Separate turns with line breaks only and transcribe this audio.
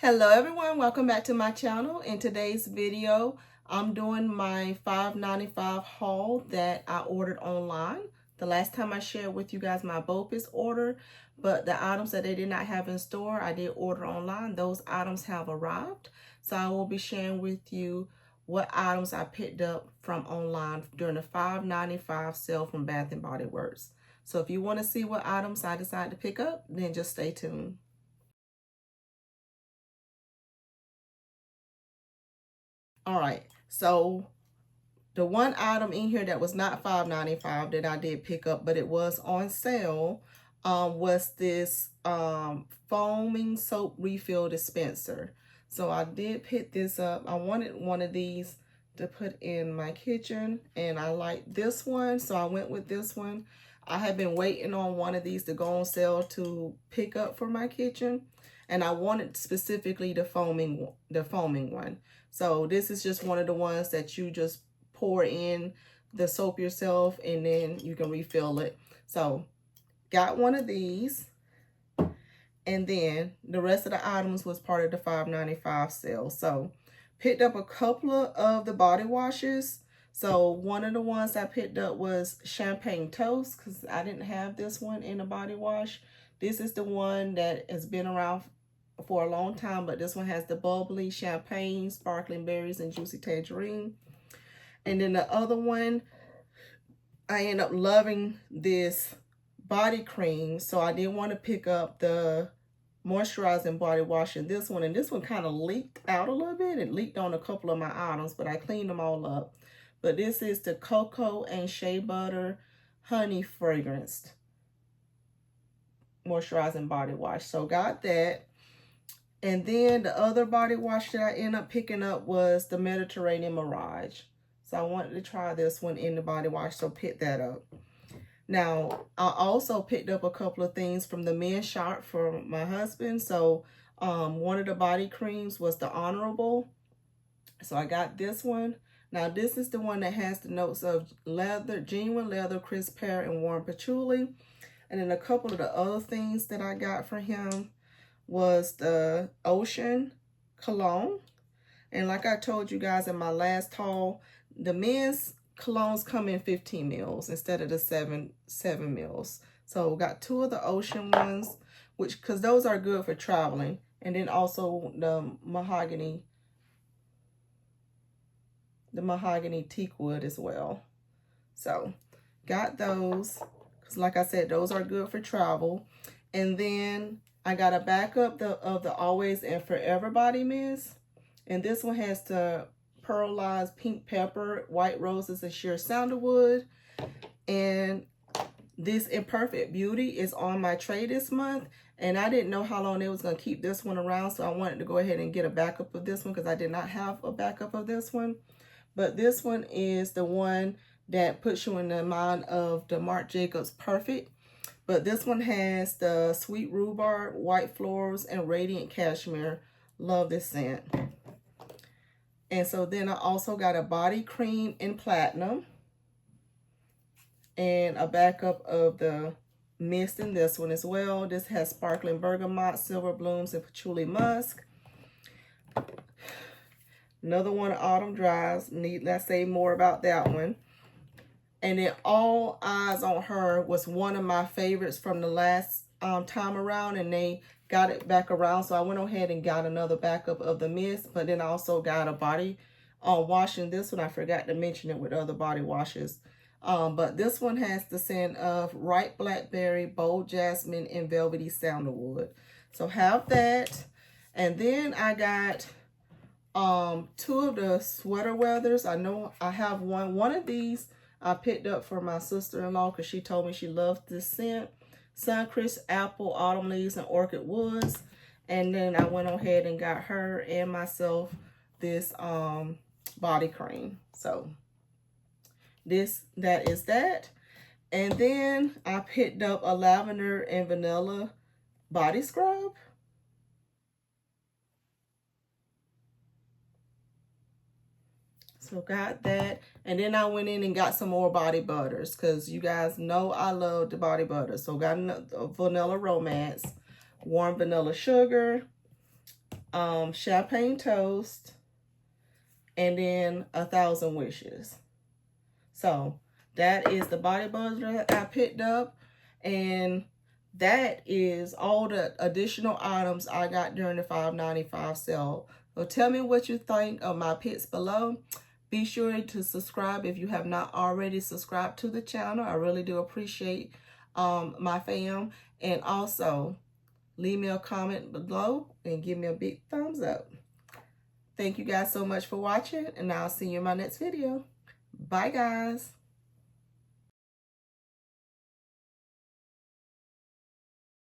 Hello everyone, welcome back to my channel. In today's video, I'm doing my $5.95 haul that I ordered online. The last time I shared with you guys my BOPIS order, but the items that they did not have in store, I did order online. Those items have arrived. So I will be sharing with you what items I picked up from online during the $5.95 sale from Bath & Body Works. So if you want to see what items I decided to pick up, then just stay tuned. All right, so the one item in here that was not $5.95 that I did pick up, but it was on sale, was this foaming soap refill dispenser. So I did pick this up. I wanted one of these to put in my kitchen, and I like this one, so I went with this one. I have been waiting on one of these to go on sale to pick up for my kitchen, and I wanted specifically the foaming one. So this is just one of the ones that you just pour in the soap yourself and then you can refill it. So got one of these, and then the rest of the items was part of the $5.95 sale. So picked up a couple of the body washes. So one of the ones I picked up was Champagne Toast, because I didn't have this one in a body wash. This is the one that has been around for a long time, but this one has the bubbly champagne, sparkling berries, and juicy tangerine. And then the other one, I end up loving this body cream, so I did want to pick up the moisturizing body wash in this one, and this one kind of leaked out a little bit. It leaked on a couple of my items, but I cleaned them all up. But this is the cocoa and shea butter honey fragranced moisturizing body wash. So got that. And then the other body wash that I ended up picking up was the Mediterranean Mirage. So I wanted to try this one in the body wash, so pick that up. Now, I also picked up a couple of things from the men's shop for my husband. So one of the body creams was the Honorable. So I got this one. Now, this is the one that has the notes of leather, genuine leather, crisp pear, and warm patchouli. And then a couple of the other things that I got for him was the Ocean cologne. And like I told you guys in my last haul, the men's colognes come in 15 mils instead of the 7 mils. So got two of the Ocean ones, which, because those are good for traveling. And then also the mahogany teak wood as well. So got those, because like I said, those are good for travel. And then I got a backup of the Always and Forever body mist. And this one has the pearlized pink pepper, white roses, and sheer sandalwood. And this Imperfect Beauty is on my tray this month. And I didn't know how long they was going to keep this one around, so I wanted to go ahead and get a backup of this one because I did not have a backup of this one. But this one is the one that puts you in the mind of the Marc Jacobs Perfect. But this one has the sweet rhubarb, white florals, and radiant cashmere. Love this scent. And so then I also got a body cream in platinum. And a backup of the mist in this one as well. This has sparkling bergamot, silver blooms, and patchouli musk. Another one, Autumn Dries. Need not say more about that one. And then All Eyes on Her was one of my favorites from the last time around, and they got it back around. So I went ahead and got another backup of the mist, but then I also got a body wash in this one. I forgot to mention it with other body washes. But this one has the scent of ripe blackberry, bold jasmine, and velvety sandalwood. So have that. And then I got two of the sweater weathers. I know I have one of these I picked up for my sister-in-law because she told me she loved this scent. Sunkissed Apple, Autumn Leaves, and Orchid Woods. And then I went ahead and got her and myself this body cream. So that is that. And then I picked up a lavender and vanilla body scrub. So got that. And then I went in and got some more body butters because you guys know I love the body butter. So got a vanilla romance, warm vanilla sugar, Champagne Toast, and then 1,000 Wishes. So that is the body butter that I picked up, and that is all the additional items I got during the $5.95 sale. So tell me what you think of my picks below. Be sure to subscribe if you have not already subscribed to the channel. I really do appreciate my fam. And also, leave me a comment below and give me a big thumbs up. Thank you guys so much for watching, and I'll see you in my next video. Bye, guys.